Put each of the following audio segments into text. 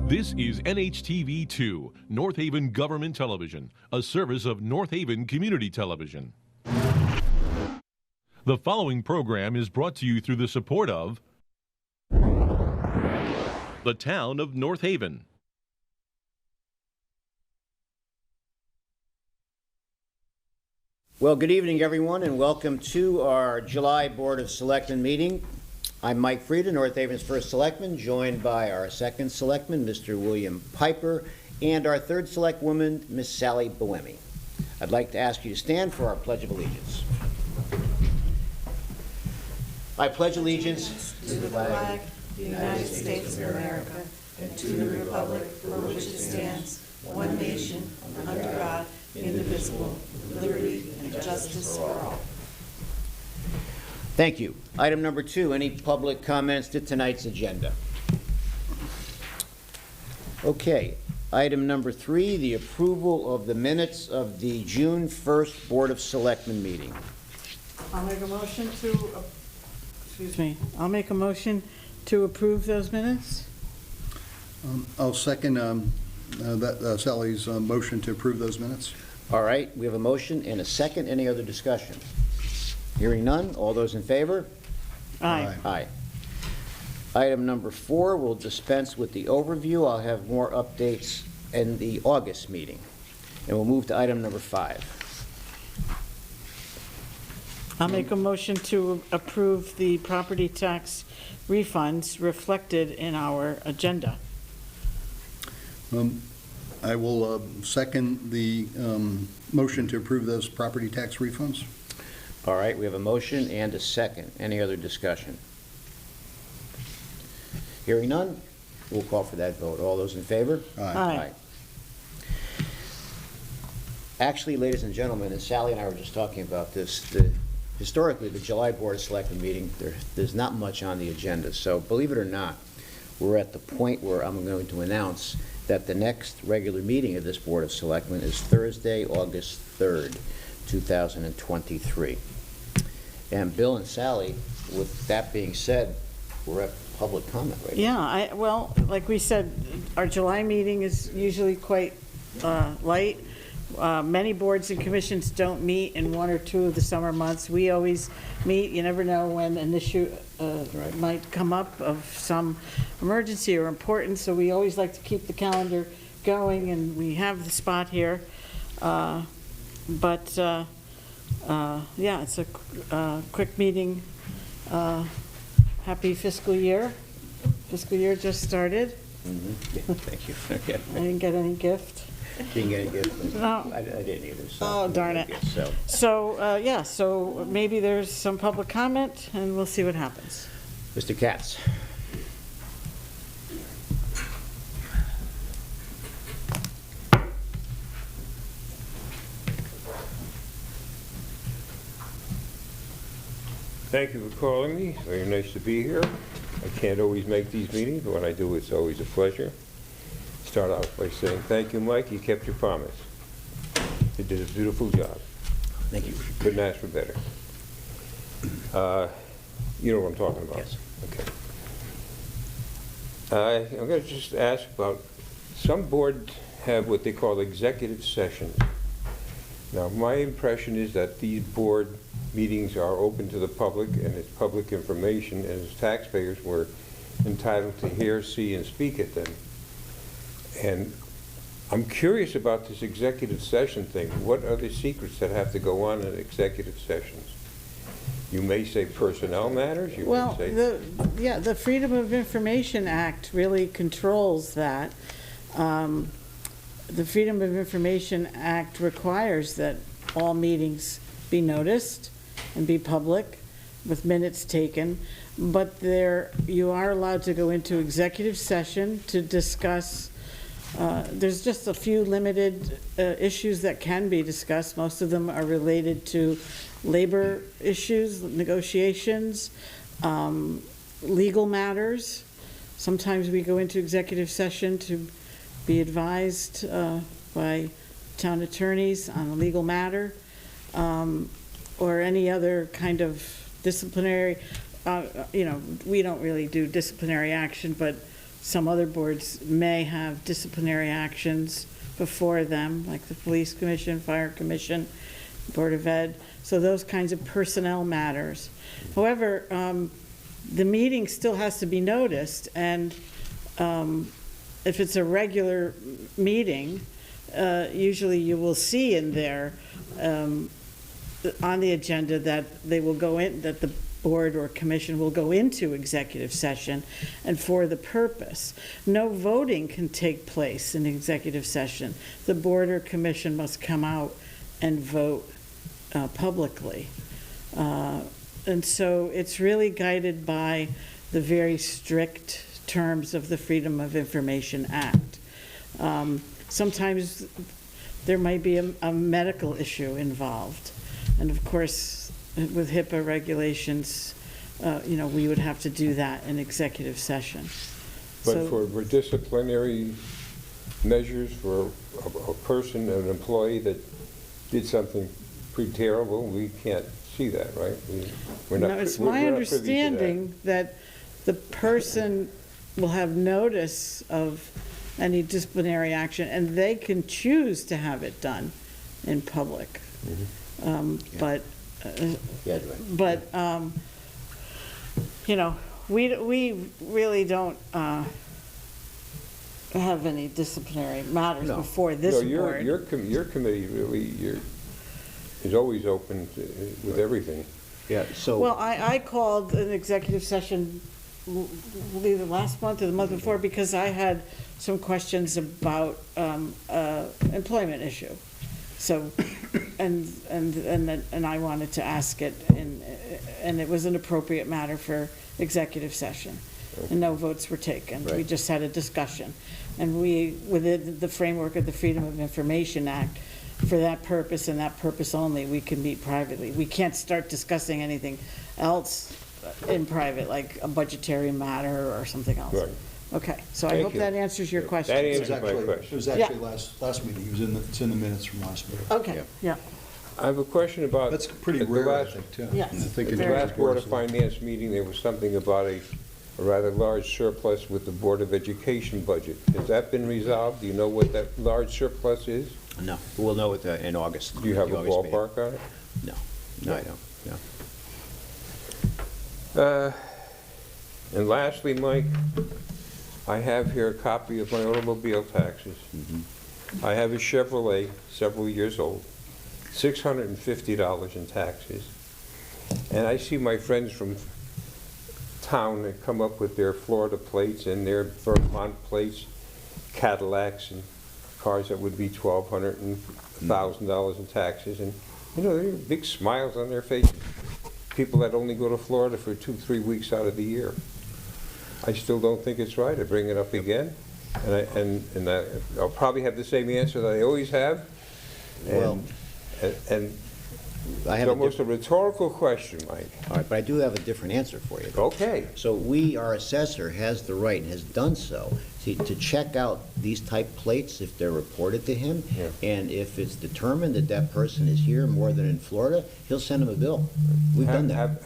This is NHTV2, North Haven Government Television, a service of North Haven Community Television. The following program is brought to you through the support of the Town of North Haven. Well, good evening, everyone, and welcome to our July Board of Selectmen meeting. I'm Mike Frieda, North Haven's first selectman, joined by our second selectman, Mr. William Piper, and our third selectwoman, Miss Sally Boemi. I'd like to ask you to stand for our Pledge of Allegiance. I pledge allegiance to the flag of the United States of America and to the republic for which it stands, one nation, under God, indivisible, with liberty and justice for all. Thank you. Item number 2, any public comments to tonight's agenda? Okay. Item number 3, the approval of the minutes of the June 1st Board of Selectmen meeting. I'll make a motion to approve those minutes. I'll second Sally's motion to approve those minutes. All right, we have a motion and a second. Any other discussion? Hearing none, all those in favor? Aye. Aye. Item number 4, we'll dispense with the overview. I'll have more updates in the August meeting. And we'll move to item number 5. I'll make a motion to approve the property tax refunds reflected in our agenda. I will second the motion to approve those property tax refunds. All right, we have a motion and a second. Any other discussion? Hearing none, we'll call for that vote. All those in favor? Aye. Actually, ladies and gentlemen, and Sally and I were just talking about this, historically, the July Board of Selectmen meeting, there's not much on the agenda. So believe it or not, we're at the point where I'm going to announce that the next regular meeting of this Board of Selectmen is Thursday, August 3rd, 2023. And Bill and Sally, with that being said, we're at public comment right now. Yeah, well, like we said, our July meeting is usually quite light. Many boards and commissions don't meet in 1 or 2 of the summer months. We always meet. You never know when an issue might come up of some emergency or importance, so we always like to keep the calendar going, and we have the spot here. Yeah, it's a quick meeting. Happy fiscal year. Fiscal year just started. Mm-hmm. Thank you. Okay. I didn't get any gift. Didn't get a gift? No. I didn't either. So Oh, darn it. So maybe there's some public comment, and we'll see what happens. Mr. Katz. Thank you for calling me. Very nice to be here. I can't always make these meetings, but when I do, it's always a pleasure. Start out by saying, thank you, Mike. You kept your promise. You did a beautiful job. Thank you. Couldn't ask for better. You know what I'm talking about? Yes. Okay. I'm going to just ask about, some boards have what they call executive sessions. Now, my impression is that these board meetings are open to the public, and it's public information, and as taxpayers, we're entitled to hear, see, and speak at them. And I'm curious about this executive session thing. What are the secrets that have to go on in executive sessions? You may say personnel matters. Well, the Freedom of Information Act really controls that. The Freedom of Information Act requires that all meetings be noticed and be public with minutes taken, but you are allowed to go into executive session to discuss. There's just a few limited issues that can be discussed. Most of them are related to labor issues, negotiations, legal matters. Sometimes we go into executive session to be advised by town attorneys on a legal matter, or any other kind of disciplinary, we don't really do disciplinary action, but some other boards may have disciplinary actions before them, like the Police Commission, Fire Commission, Board of Ed, so those kinds of personnel matters. However, the meeting still has to be noticed, and if it's a regular meeting, usually you will see in there on the agenda that they will go in, that the board or commission will go into executive session, and for the purpose. No voting can take place in executive session. The board or commission must come out and vote publicly. And so it's really guided by the very strict terms of the Freedom of Information Act. Sometimes there might be a medical issue involved. And of course, with HIPAA regulations, we would have to do that in executive session. But So- for disciplinary measures for a person, an employee that did something pretty terrible, we can't see that, right? We're not No, it's we're my not privy to that. understanding that the person will have notice of any disciplinary action, and they can choose to have it done in public. But, Yeah, Dwight. we really don't have any disciplinary matters No. before this No, board. your committee really, is always open with everything. Yeah, so. Well, I called an executive session either last month or the month before because I had some questions about employment issue. So, and I wanted to ask it, and it was an appropriate matter for executive session. And no votes were taken. We Right. just had a discussion. And we, within the framework of the Freedom of Information Act, for that purpose and that purpose only, we can meet privately. We can't start discussing anything else in private, like a budgetary matter or something else. Right. Okay, so I Thank hope you. that answers your question. That It was answers my actually, question. it was actually last meeting, it's in the minutes from last meeting. Okay, yeah, I have a question about. That's pretty at the rare, I last- think, too. Yes. I think At in the Very last Board of Finance meeting, there was something about a rather large surplus with the Board of Education budget. Has that been resolved? Do you know what that large surplus is? No, we'll know it in August. Do you have the a August meeting. ballpark on it? No, I don't, no. And lastly, Mike, I have here a copy of my automobile taxes. I have a Chevrolet, several years old, $650 in taxes. And I see my friends from town that come up with their Florida plates and their Vermont plates, Cadillacs and cars that would be $1,200 and $1,000 in taxes. And, there are big smiles on their faces. People that only go to Florida for 2-3 weeks out of the year. I still don't think it's right. I bring it up again, and I'll probably have the same answer that I always have. Well, And I it's have a almost a rhetorical question, Mike. All right, but I do have a different answer for you. Okay. So our assessor has the right and has done so to check out these type plates if they're reported to him. Yeah. And if it's determined that that person is here more than in Florida, he'll send him a bill. We've done that.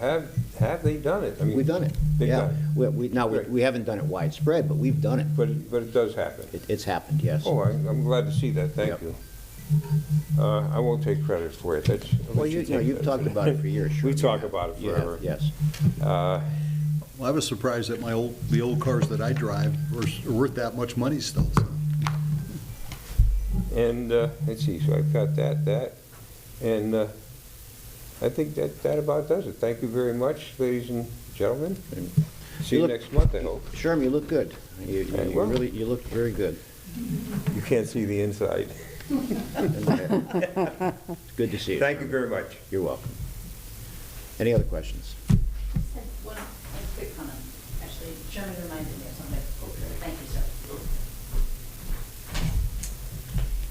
Have they done it? I mean, We've done it. They've Yeah. done it. Now, Great. we haven't done it widespread, but we've done it. But it does happen. It's happened, yes. Oh, I'm glad to see that. Thank Yep. you. I won't take credit for it. That's. I'll Well, let you've take talked about it for years. We Sherman. talk about it You have, forever. yes. Well, I was surprised that the old cars that I drive are worth that much money still, so. And, let's see, so I've got that, and I think that about does it. Thank you very much, ladies and gentlemen. See you look- next month, I hope. Sherman, you look good. You well. really, you look very good. You can't see the inside. Good to see you. Thank you very much. You're welcome. Any other questions? Just had one quick comment. Actually, Sherman reminded me of something. Thank you, sir.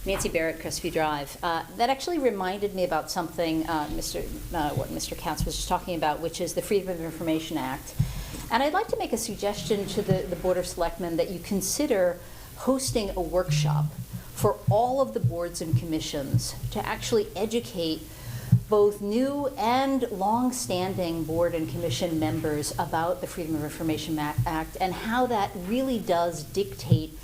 Nancy Barrett, Crestview Drive. That actually reminded me about something what Mr. Katz was just talking about, which is the Freedom of Information Act. And I'd like to make a suggestion to the Board of Selectmen that you consider hosting a workshop for all of the boards and commissions to actually educate both new and long-standing board and commission members about the Freedom of Information Act and how that really does dictate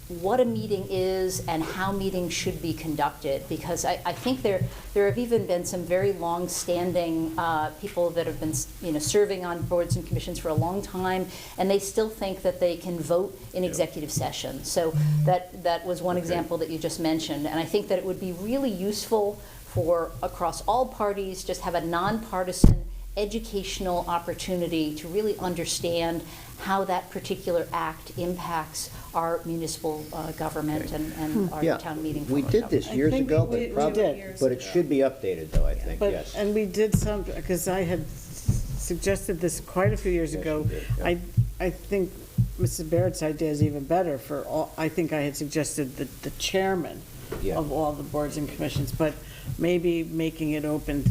what a meeting is and how meetings should be conducted, because I think there have even been some very long-standing people that have been serving on boards and commissions for a long time, and they still think that they can vote in executive session. So that was one example that you just mentioned, and I think that it would be really useful for across all parties, just have a nonpartisan educational opportunity to really understand how that particular act impacts our municipal government and our Yeah, town meeting. we did this years think ago, we but probably, did. but it should be updated, though, I think, But, yes. and we did some, because I had suggested this quite a few years Yes, ago. you did, yeah. I think Mrs. Barrett's idea is even better for all, I think I had suggested the chairman Yeah. of all the boards and commissions, but maybe making it open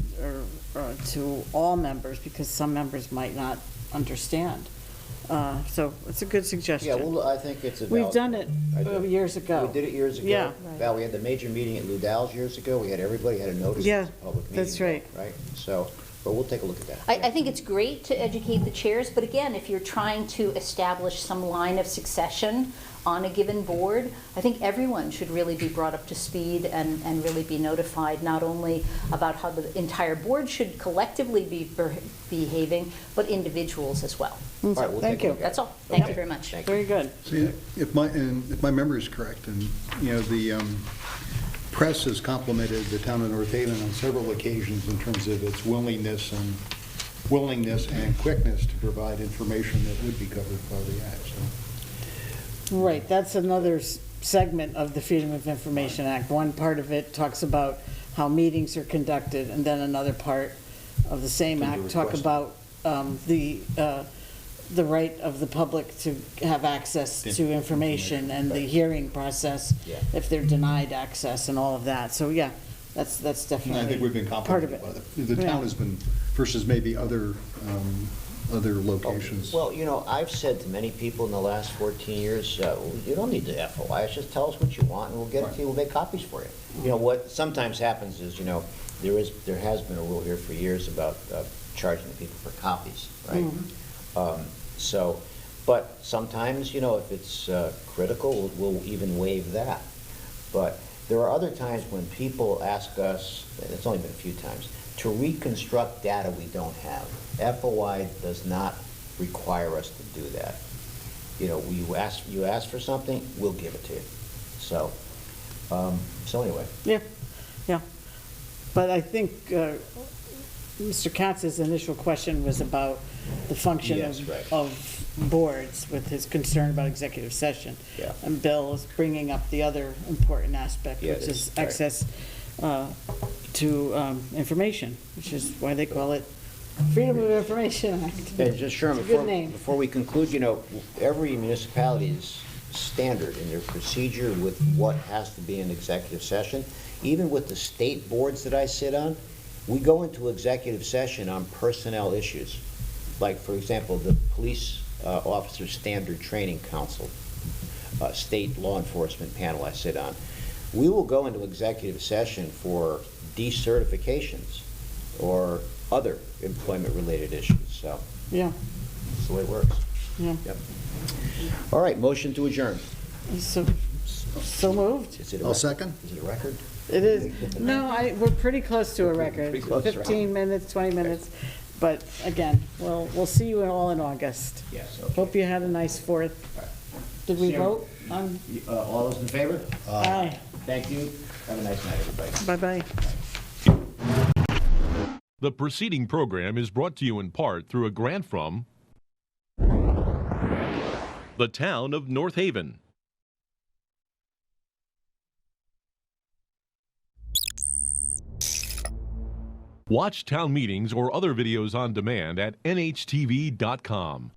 or to all members, because some members might not understand. So it's a good Yeah, suggestion. well, I think it's a We've valid done point. it I do. years ago. We did it years ago. Yeah. Val, we had the major meeting at Ludell's years ago. We had, everybody had a notice. Yeah, It's a public meeting. that's right. Right? So, but we'll take a look at that. I think it's great to educate the chairs, but again, if you're trying to establish some line of succession on a given board, I think everyone should really be brought up to speed and really be notified, not only about how the entire board should collectively be behaving, but individuals as well. All right, we'll Thank take a you. look at it. That's all. Thank Okay. you very much. Thank you. Very good. See, if my memory is correct, and, the press has complimented the town of North Haven on several occasions in terms of its willingness and quickness to provide information that would be covered by the act, so. Right, that's another segment of the Freedom of Information Act. One part of it talks about how meetings are conducted, and then another part of the same Can be act talk requested. about the right of the public to have access to information and the hearing process Yeah. if they're denied access and all of that. So, yeah, that's And definitely I think we've been part of complimented it. by the Yeah. town has been, versus maybe other locations. Well, I've said to many people in the last 14 years, you don't need the FOIs, just tell us what you want, and we'll get it to you, we'll make copies for you. What sometimes happens is, there has been a rule here for years about charging people for copies, right? But sometimes, if it's critical, we'll even waive that. But there are other times when people ask us, and it's only been a few times, to reconstruct data we don't have. FOI does not require us to do that. You ask for something, we'll give it to you. So anyway. Yeah. But I think Mr. Katz's initial question was about the function Yes, right. of boards with his concern about executive session. Yeah. And Bill is bringing up the other important aspect, Yeah, which it is is, right. access to information, which is why they call it Freedom of Information Act. And just Sherman, It's a good name. before we conclude, every municipality is standard in their procedure with what has to be in executive session. Even with the state boards that I sit on, we go into executive session on personnel issues. Like, for example, the Police Officer Standard Training Council, state law enforcement panel I sit on. We will go into executive session for decertifications or other employment-related issues. So Yeah, that's the way it works. yeah. Yep. All right, motion to adjourn. So moved. Is it a I'll record? second. Is it a record? It is, no, we're pretty close to a record. Pretty close, right. 15 minutes, 20 minutes. But again, we'll see you all in August. Yes. Hope you had a nice 4th. Did we See you. vote? All those in favor? Aye. Thank you. Have a nice night, everybody. Bye-bye. The preceding program is brought to you in part through a grant from the town of North Haven. Watch town meetings or other videos on demand at nhtv.com.